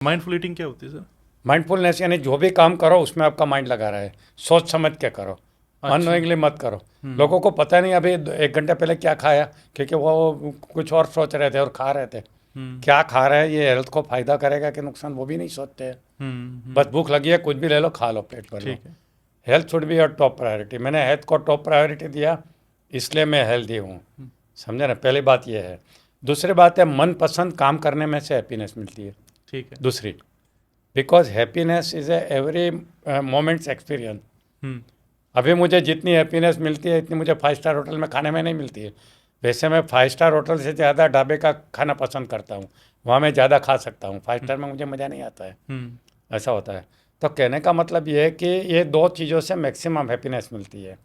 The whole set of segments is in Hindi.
माइंडफुल ईटिंग क्या होती है सर? माइंडफुलनेस यानी जो भी काम करो उसमें आपका माइंड लगा रहे, सोच समझ के करो, अच्छा। अननोइंगली मत करो। लोगों को पता नहीं अभी 1 घंटे पहले क्या खाया, क्योंकि वो कुछ और सोच रहे थे और खा रहे थे। हम्म। क्या खा रहे हैं, ये हेल्थ को फायदा करेगा कि नुकसान, वो भी नहीं सोचते हैं। बस हम्म। भूख लगी है, कुछ भी ले लो, खा लो, पेट भर लो। ठीक है। Health should be your top priority. मैंने हेल्थ को टॉप प्रायोरिटी दिया, इसलिए मैं हेल्दी हूँ। समझे ना, पहली बात ये है। दूसरी बात है, मनपसंद काम करने में से हैप्पीनेस मिलती है। ठीक है। दूसरी, because happiness is a every moments experience. Hmm. अभी मुझे जितनी हैप्पीनेस मिलती है इतनी मुझे 5 स्टार होटल में खाने में नहीं मिलती है। वैसे मैं 5 स्टार होटल से ज़्यादा ढाबे का खाना पसंद करता हूँ, वहाँ मैं ज़्यादा खा सकता हूँ। 5 स्टार में मुझे मज़ा नहीं आता है, हम्म। ऐसा होता है। तो कहने का मतलब ये है कि ये दो चीज़ों से मैक्सिमम हैप्पीनेस मिलती है।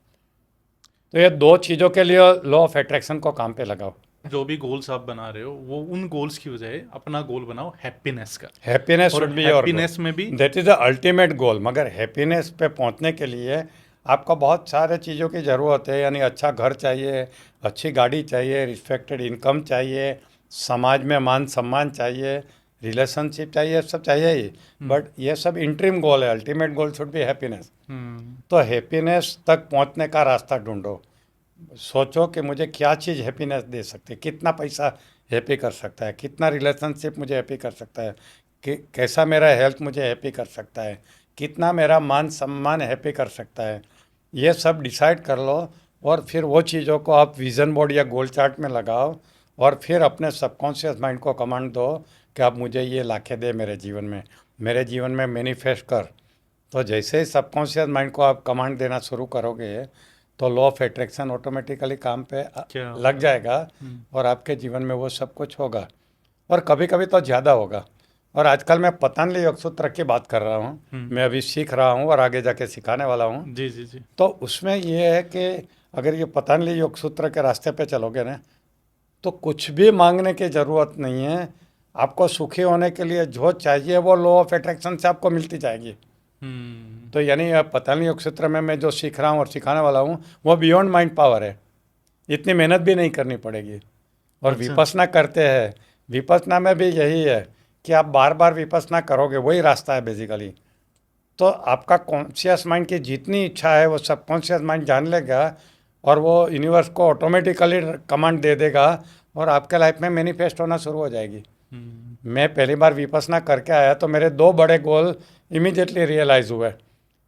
तो ये दो चीज़ों के लिए लॉ ऑफ अट्रैक्शन को काम पे लगाओ। जो भी गोल्स आप बना रहे हो वो उन गोल्स की बजाय अपना गोल बनाओ हैप्पीनेस का। हैप्पीनेस और should be your goal, happiness में भी that is the ultimate goal. मगर हैप्पीनेस पे पहुंचने के लिए आपको बहुत सारे चीज़ों की ज़रूरत है। यानी अच्छा घर चाहिए, अच्छी गाड़ी चाहिए, रिस्पेक्टेड इनकम चाहिए, समाज में मान सम्मान चाहिए, रिलेशनशिप चाहिए, सब चाहिए ही। बट ये सब इंटरिम गोल है, ultimate goal should be happiness. Hmm. तो हैप्पीनेस तक पहुंचने का रास्ता ढूंढो। सोचो कि मुझे क्या चीज़ हैप्पीनेस दे सकती है, कितना पैसा हैप्पी कर सकता है, कितना रिलेशनशिप मुझे हैप्पी कर सकता है, कि कैसा मेरा हेल्थ मुझे हैप्पी कर सकता है, कितना मेरा मान सम्मान हैप्पी कर सकता है। ये सब डिसाइड कर लो, और फिर वो चीज़ों को आप विज़न बोर्ड या गोल चार्ट में लगाओ, और फिर अपने सबकॉन्शियस माइंड को कमांड दो कि आप मुझे ये लाके दे मेरे जीवन में मैनिफेस्ट कर। तो जैसे ही सबकॉन्शियस माइंड को आप कमांड देना शुरू करोगे, तो लॉ ऑफ अट्रैक्शन ऑटोमेटिकली काम पे क्या लग बात है। जाएगा, और आपके जीवन में वो सब कुछ होगा। और कभी कभी तो ज़्यादा होगा। और आजकल मैं पतंजलि योग सूत्र की बात कर रहा हूँ, मैं अभी सीख रहा हूँ और आगे जाके सिखाने वाला हूँ। जी जी जी। तो उसमें ये है कि अगर ये पतंजलि योग सूत्र के रास्ते पे चलोगे ना, तो कुछ भी मांगने की ज़रूरत नहीं है। आपको सुखी होने के लिए जो चाहिए वो लॉ ऑफ अट्रैक्शन से आपको मिलती जाएगी। हम्म। तो यानी अब पतंजलि योग सूत्र में मैं जो सीख रहा हूँ और सिखाने वाला हूँ, वो बियॉन्ड माइंड पावर है। इतनी मेहनत भी नहीं करनी पड़ेगी। और अच्छा। विपස්සना करते हैं, विपස්සना में भी यही है कि आप बार बार विपස්සना करोगे, वही रास्ता है बेसिकली। तो आपका कॉन्शियस माइंड की जितनी इच्छा है वो सबकॉन्शियस माइंड जान लेगा, और वो यूनिवर्स को ऑटोमेटिकली कमांड दे देगा, और आपके लाइफ में मैनिफेस्ट होना शुरू हो जाएगी। हम्म। मैं पहली बार विपස්සना करके आया तो मेरे 2 बड़े गोल इमीडिएटली रियलाइज़ हुए।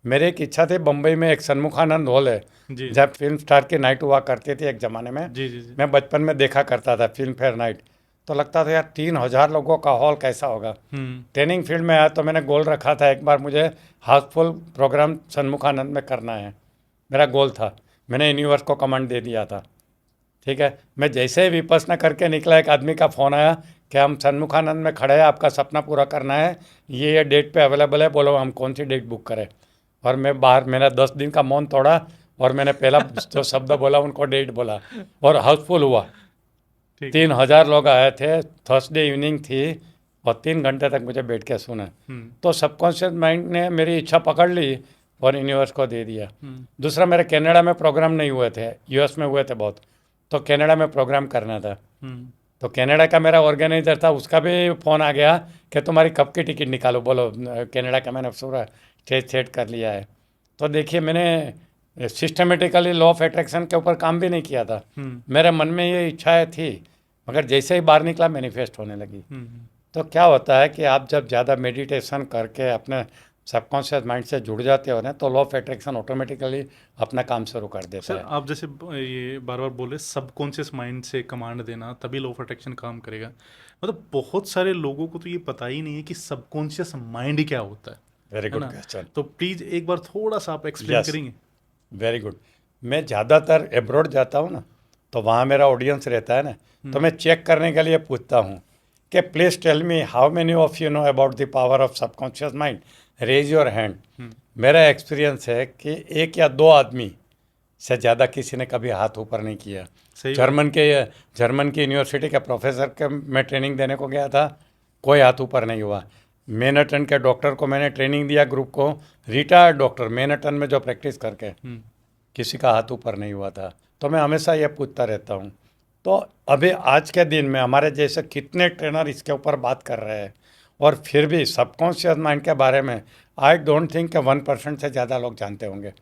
मेरी एक इच्छा थी, बम्बई में एक सन्मुखानंद हॉल है, जी जी जब फिल्म स्टार की नाइट हुआ करती थी एक ज़माने में। जी जी जी। मैं बचपन में देखा करता था फिल्म फेयर नाइट। तो लगता था यार 3,000 लोगों का हॉल कैसा होगा। हम्म। ट्रेनिंग फील्ड में आया तो मैंने गोल रखा था, एक बार मुझे हाउसफुल प्रोग्राम सन्मुखानंद में करना है, मेरा गोल था। मैंने यूनिवर्स को कमांड दे दिया था। ठीक है, मैं जैसे ही विपස්සना करके निकला, एक आदमी का फ़ोन आया कि हम सन्मुखानंद में खड़े हैं, आपका सपना पूरा करना है, ये डेट पे अवेलेबल है, बोलो हम कौन सी डेट बुक करें। और मैं बाहर, मैंने 10 दिन का मौन तोड़ा, और मैंने पहला जो शब्द बोला उनको डेट बोला, और हाउसफुल हुआ। ठीक है। 3,000 लोग आए थे, थर्सडे इवनिंग थी, और 3 घंटे तक मुझे बैठ के सुना। हम्म। तो सबकॉन्शियस माइंड ने मेरी इच्छा पकड़ ली और यूनिवर्स को दे दिया। हम्म। दूसरा, मेरे कनाडा में प्रोग्राम नहीं हुए थे, यूएस में हुए थे बहुत। तो कनाडा में प्रोग्राम करना था। हम्म। तो कनाडा का मेरा ऑर्गेनाइजर था, उसका भी फ़ोन आ गया कि तुम्हारी कब की टिकट निकालो, बोलो कनाडा का मैंने पूरा स्टेज सेट कर लिया है। तो देखिए, मैंने सिस्टमेटिकली लॉ ऑफ अट्रैक्शन के ऊपर काम भी नहीं किया था। हम्म। मेरे मन में ये इच्छाएं थी, मगर जैसे ही बाहर निकला मैनिफेस्ट होने लगी। हम्म। तो क्या होता है कि आप जब ज़्यादा मेडिटेशन करके अपने सबकॉन्शियस माइंड से जुड़ जाते हो ना, तो लॉ ऑफ अट्रैक्शन ऑटोमेटिकली अपना काम शुरू कर देता सर है। आप जैसे ये बार बार बोले सबकॉन्शियस माइंड से कमांड देना तभी लॉ ऑफ अट्रैक्शन काम करेगा। मतलब बहुत सारे लोगों को तो ये पता ही नहीं है कि सबकॉन्शियस माइंड क्या होता वेरी है गुड ना? क्वेश्चन। तो प्लीज़ एक बार थोड़ा सा आप एक्सप्लेन यस, करेंगे? Very good. मैं ज़्यादातर एब्रॉड जाता हूँ ना, तो वहाँ मेरा ऑडियंस रहता है ना, तो मैं चेक करने के लिए पूछता हूँ कि please tell me how many of you know about the power of subconscious mind, raise your hand. मेरा एक्सपीरियंस है कि 1 या 2 आदमी से ज़्यादा किसी ने कभी हाथ ऊपर नहीं किया। सही बात। जर्मन के जर्मन की यूनिवर्सिटी के प्रोफेसर के मैं ट्रेनिंग देने को गया था, कोई हाथ ऊपर नहीं हुआ। मेनहट्टन के डॉक्टर को मैंने ट्रेनिंग दिया, ग्रुप को, रिटायर्ड डॉक्टर मेनहट्टन में जो प्रैक्टिस करके, किसी का हाथ ऊपर नहीं हुआ था। तो मैं हमेशा ये पूछता रहता हूँ। तो अभी आज के दिन में हमारे जैसे कितने ट्रेनर इसके ऊपर बात कर रहे हैं, और फिर भी सबकॉन्शियस माइंड के बारे में आई डोंट थिंक कि 1% से ज़्यादा लोग जानते होंगे।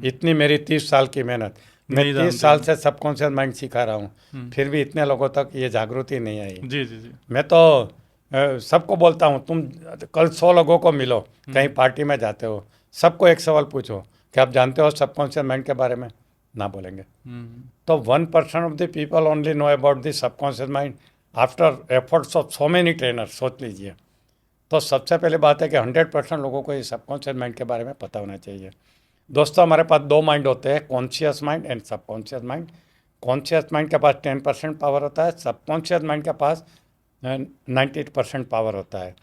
इतनी मेरी 30 साल की मेहनत, मैं नहीं 30 जानते साल हैं। से सबकॉन्शियस माइंड सिखा रहा हूँ, फिर भी इतने लोगों तक ये जागृति नहीं आई। जी जी जी। मैं तो सबको बोलता हूँ, तुम कल 100 लोगों को मिलो, कहीं पार्टी में जाते हो, सबको एक सवाल पूछो कि आप जानते हो सबकॉन्शियस माइंड के बारे में, ना बोलेंगे। तो 1% of the people only no about the subconscious mind after efforts of so many trainer, सोच लीजिए। तो सबसे पहले बात है कि 100% लोगों को ये सबकॉन्शियस माइंड के बारे में पता होना चाहिए। दोस्तों, हमारे पास दो माइंड होते हैं, conscious mind and subconscious mind. Conscious mind के पास 10% पावर होता है, सबकॉन्शियस माइंड के पास 90% पावर होता है।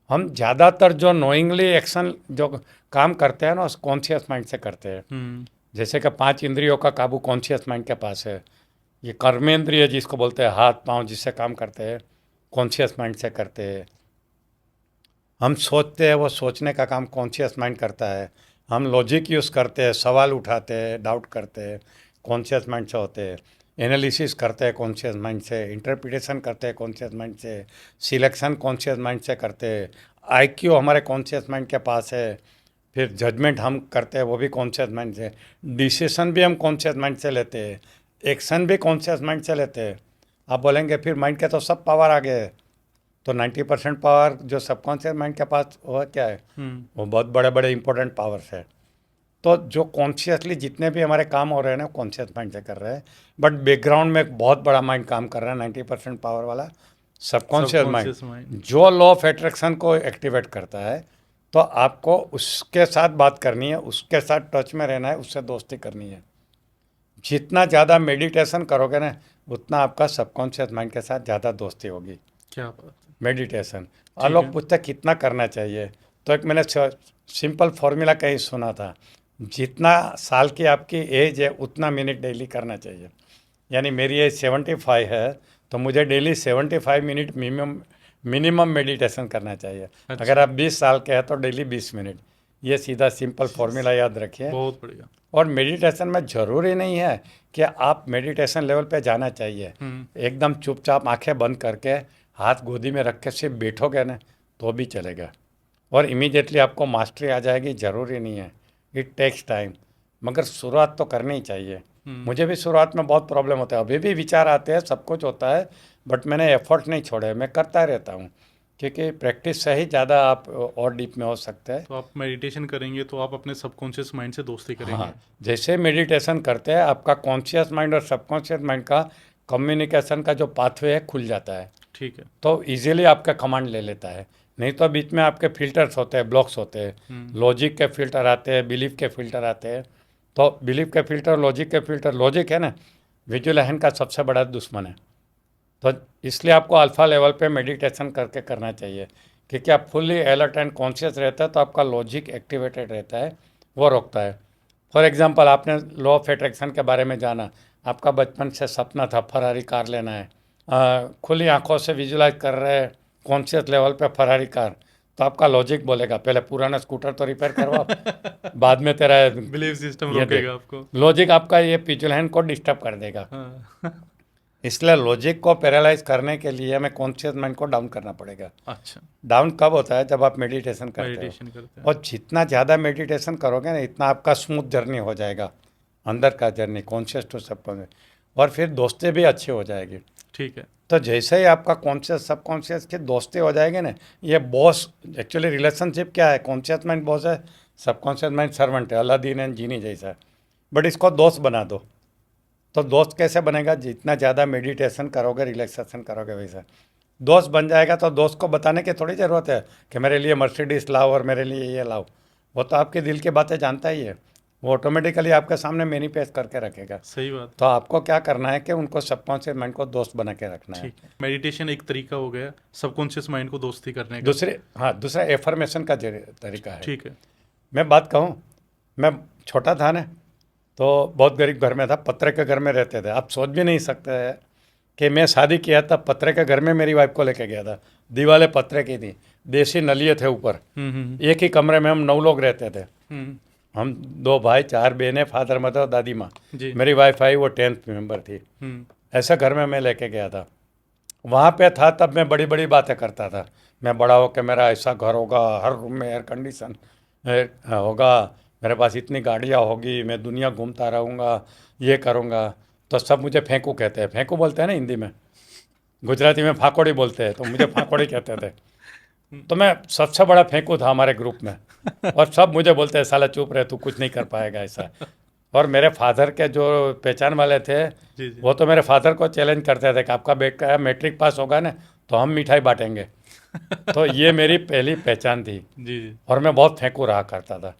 हम ज़्यादातर जो नोइंगली एक्शन जो काम करते हैं ना, उस कॉन्शियस माइंड से करते हैं। जैसे कि 5 इंद्रियों का काबू कॉन्शियस माइंड के पास है। ये कर्मेंद्रिय जिसको बोलते हैं, हाथ पांव जिससे काम करते हैं, कॉन्शियस माइंड से करते हैं। हम सोचते हैं, वो सोचने का काम कॉन्शियस माइंड करता है। हम लॉजिक यूज़ करते हैं, सवाल उठाते हैं, डाउट करते हैं, कॉन्शियस माइंड से होते हैं। एनालिसिस करते हैं कॉन्शियस माइंड से, इंटरप्रिटेशन करते हैं कॉन्शियस माइंड से, सिलेक्शन कॉन्शियस माइंड से करते हैं। आईक्यू हमारे कॉन्शियस माइंड के पास है। फिर जजमेंट हम करते हैं, वो भी कॉन्शियस माइंड से। डिसीजन भी हम कॉन्शियस माइंड से लेते हैं, एक्शन भी कॉन्शियस माइंड से लेते हैं। आप बोलेंगे फिर माइंड के तो सब पावर आ गए, तो 90% पावर जो सबकॉन्शियस माइंड के पास वो क्या है, वो बहुत बड़े बड़े इंपॉर्टेंट पावर्स है। तो जो कॉन्शियसली जितने भी हमारे काम हो रहे हैं ना, कॉन्शियस माइंड से कर रहे हैं। बट बैकग्राउंड में एक बहुत बड़ा माइंड काम कर रहा है, 90% पावर वाला सबकॉन्शियस माइंड, सबकॉन्शियस माइंड। जो लॉ ऑफ अट्रैक्शन को एक्टिवेट करता है। तो आपको उसके साथ बात करनी है, उसके साथ टच में रहना है, उससे दोस्ती करनी है। जितना ज़्यादा मेडिटेशन करोगे ना, उतना आपका सबकॉन्शियस माइंड के साथ ज़्यादा दोस्ती होगी। क्या बात है। मेडिटेशन। और ठीक लोग है। पूछते हैं कितना करना चाहिए, तो एक मैंने सिंपल फॉर्मूला कहीं सुना था, जितना साल की आपकी एज है उतना मिनट डेली करना चाहिए। यानी मेरी एज 75 है, तो मुझे daily 75 minute minimum minimum meditation करना चाहिए। अच्छा। अगर आप 20 साल के हैं तो डेली 20 मिनट। ये सीधा सिंपल फॉर्मूला याद रखिए। बहुत बढ़िया। और मेडिटेशन में ज़रूरी नहीं है कि आप मेडिटेशन लेवल पे जाना चाहिए। एकदम चुपचाप आंखें बंद करके हाथ गोदी में रख के सिर्फ बैठोगे ना, तो भी चलेगा। और इमीडिएटली आपको मास्टरी आ जाएगी, ज़रूरी नहीं है, इट टेक्स टाइम। मगर शुरुआत तो करनी ही चाहिए। मुझे भी शुरुआत में बहुत प्रॉब्लम होता है, अभी भी विचार आते हैं, सब कुछ होता है, बट मैंने एफर्ट नहीं छोड़े, मैं करता रहता हूँ। क्योंकि प्रैक्टिस से ही ज़्यादा आप और डीप में हो सकते हैं। तो आप मेडिटेशन करेंगे तो आप अपने सबकॉन्शियस माइंड से दोस्ती करेंगे। हाँ, जैसे मेडिटेशन करते हैं, आपका कॉन्शियस माइंड और सबकॉन्शियस माइंड का कम्युनिकेशन का जो पाथवे है खुल जाता है, ठीक है। तो इजीली आपका कमांड ले लेता है। नहीं तो बीच में आपके फिल्टर्स होते हैं, ब्लॉक्स होते हैं, लॉजिक के फिल्टर आते हैं, बिलीफ के फिल्टर आते हैं। तो बिलीफ के फिल्टर, लॉजिक के फिल्टर, लॉजिक है ना विजुअलाइजेशन का सबसे बड़ा दुश्मन है। तो इसलिए आपको अल्फा लेवल पे मेडिटेशन करके करना चाहिए, क्योंकि आप फुल्ली अलर्ट एंड कॉन्शियस रहता है, तो आपका लॉजिक एक्टिवेटेड रहता है, वो रोकता है। फॉर एग्जांपल, आपने लॉ ऑफ अट्रैक्शन के बारे में जाना, आपका बचपन से सपना था फरारी कार लेना है, खुली आंखों से विजुलाइज कर रहे हैं कॉन्शियस लेवल पे फरारी कार, तो आपका लॉजिक बोलेगा पहले पुराना स्कूटर तो रिपेयर करवाओ, बाद में तेरा बिलीफ सिस्टम ये रोकेगा देख। आपको। लॉजिक आपका ये पिछुल हैंड को डिस्टर्ब कर देगा। हाँ। इसलिए लॉजिक को पैरालाइज करने के लिए हमें कॉन्शियस माइंड को डाउन करना पड़ेगा। अच्छा। डाउन कब होता है? जब आप मेडिटेशन करते हो। मेडिटेशन करते हैं। और जितना ज़्यादा मेडिटेशन करोगे ना, इतना आपका स्मूथ जर्नी हो जाएगा, अंदर का जर्नी, कॉन्शियस टू सबकॉन्शियस। और फिर दोस्ती भी अच्छी हो जाएगी। ठीक है। तो जैसे ही आपका कॉन्शियस सबकॉन्शियस की दोस्ती हो जाएगी ना, ये बॉस, एक्चुअली रिलेशनशिप क्या है, कॉन्शियस माइंड बॉस है, सबकॉन्शियस माइंड सर्वेंट है, अलादीन एंड जीनी जैसा। बट इसको दोस्त बना दो। तो दोस्त कैसे बनेगा? जितना ज़्यादा मेडिटेशन करोगे, रिलैक्सेशन करोगे, वैसा दोस्त बन जाएगा। तो दोस्त को बताने की थोड़ी ज़रूरत है कि मेरे लिए मर्सिडीज लाओ और मेरे लिए ये लाओ। वो तो आपके दिल की बातें जानता ही है, वो ऑटोमेटिकली आपके सामने मैनिफेस्ट करके रखेगा। सही बात। तो आपको क्या करना है कि उनको सबकॉन्शियस माइंड को दोस्त बना के रखना है। ठीक है। मेडिटेशन एक तरीका हो गया सबकॉन्शियस माइंड को दोस्ती करने का। दूसरे, हाँ, दूसरा एफर्मेशन का तरीका है। ठीक है। मैं बात कहूँ, मैं छोटा था ना, तो बहुत गरीब घर में था, पत्रे के घर में रहते थे। आप सोच भी नहीं सकते हैं कि मैं शादी किया तब पत्रे के घर में मेरी वाइफ को लेके गया था। दीवारें पत्रे की थी, देसी नलिये थे ऊपर, एक ही कमरे में हम 9 लोग रहते थे। हम 2 भाई 4 बहनें, फादर मदर और दादी माँ। जी। मेरी वाइफ आई, वो 10th मेंबर थी। हम्म। ऐसा घर में मैं लेके गया था। वहाँ पे था तब मैं बड़ी बड़ी बातें करता था। मैं बड़ा होकर मेरा ऐसा घर होगा, हर रूम में एयर कंडीशन होगा, मेरे पास इतनी गाड़ियाँ होगी, मैं दुनिया घूमता रहूँगा, ये करूँगा। तो सब मुझे फेंकू कहते हैं, फेंकू बोलते हैं ना हिंदी में, गुजराती में फाकोड़ी बोलते हैं, तो मुझे फाकोड़ी कहते थे। तो मैं सबसे बड़ा फेंकू था हमारे ग्रुप में, और सब मुझे बोलते हैं साला चुप रहे, तू कुछ नहीं कर पाएगा ऐसा। और मेरे फादर के जो पहचान वाले थे, जी जी वो तो मेरे फादर को चैलेंज करते थे कि आपका बेटा मैट्रिक पास होगा ना तो हम मिठाई बांटेंगे। तो ये मेरी पहली पहचान थी। जी जी और मैं बहुत फेंकू रहा करता था,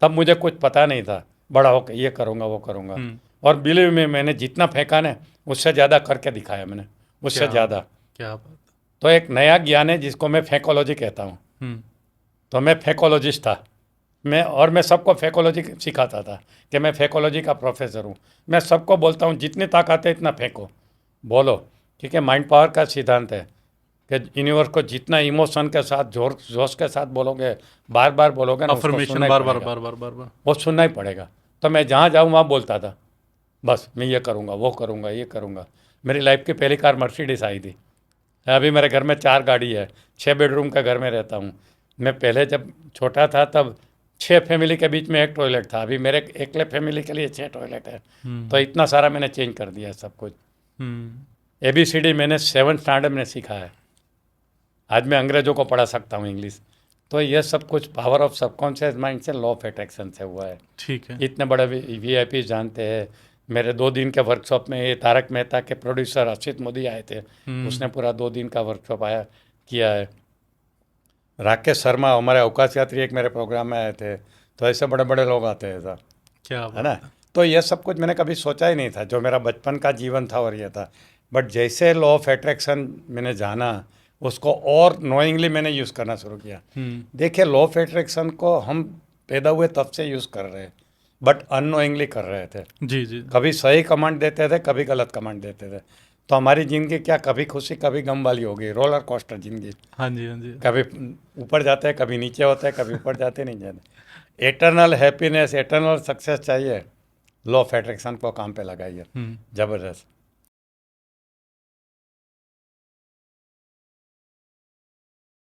तब मुझे कुछ पता नहीं था। बड़ा होकर ये करूँगा वो करूँगा। हम्म, और बिलीव में मैंने जितना फेंका ना उससे ज़्यादा करके दिखाया मैंने, उससे क्या ज़्यादा। क्या बात। तो एक नया ज्ञान है जिसको मैं फेंकोलॉजी कहता हूँ। हम्म, तो मैं फेंकोलॉजिस्ट था। मैं सबको फेंकोलॉजी सिखाता था कि मैं फेंकोलॉजी का प्रोफेसर हूँ। मैं सबको बोलता हूँ जितनी ताकत है इतना फेंको, बोलो। ठीक है, माइंड पावर का सिद्धांत है कि यूनिवर्स को जितना इमोशन के साथ जोर जोश के साथ बोलोगे, बार बार बोलोगे ना, उसको अफर्मेशन सुनना ही बार बार पड़ेगा। बार बार बार बार। वो सुनना ही पड़ेगा। तो मैं जहाँ जाऊँ वहाँ बोलता था, बस मैं ये करूँगा वो करूँगा ये करूँगा। मेरी लाइफ की पहली कार मर्सिडीज आई थी। अभी मेरे घर में 4 गाड़ी है, 6 बेडरूम का घर में रहता हूँ। मैं पहले जब छोटा था तब 6 फैमिली के बीच में एक टॉयलेट था, अभी मेरे अकेले फैमिली के लिए 6 टॉयलेट है। तो इतना सारा मैंने चेंज कर दिया है सब कुछ। हम्म, ABCD मैंने 7th स्टैंडर्ड में सीखा है, आज मैं अंग्रेजों को पढ़ा सकता हूँ इंग्लिश। तो ये सब कुछ पावर ऑफ सबकॉन्शियस माइंड से, लॉ ऑफ अट्रैक्शन से हुआ है। ठीक है। इतने बड़े VIP जानते हैं। मेरे 2 दिन के वर्कशॉप में ये तारक मेहता के प्रोड्यूसर असित मोदी आए थे, उसने पूरा 2 दिन का वर्कशॉप किया है। राकेश शर्मा हमारे अवकाश यात्री एक मेरे प्रोग्राम में आए थे। तो ऐसे बड़े बड़े लोग आते हैं सर, क्या है ना। बात है। तो ये सब कुछ मैंने कभी सोचा ही नहीं था, जो मेरा बचपन का जीवन था और ये था। बट जैसे लॉ ऑफ अट्रैक्शन मैंने जाना, उसको और नोइंगली मैंने यूज़ करना शुरू किया। देखिए, लॉ ऑफ अट्रैक्शन को हम पैदा हुए तब से यूज़ कर रहे हैं, बट अननोइंगली कर रहे थे। जी जी कभी सही कमांड देते थे, कभी गलत कमांड देते थे। तो हमारी ज़िंदगी क्या कभी खुशी कभी गम वाली होगी, रोलर कोस्टर ज़िंदगी। हाँ जी हाँ जी। कभी ऊपर जाते हैं, कभी नीचे होते हैं, कभी ऊपर जाते नहीं जाते। एटर्नल हैप्पीनेस, एटर्नल सक्सेस चाहिए, लॉ ऑफ अट्रैक्शन को काम पे लगाइए, हम्म, ज़बरदस्त।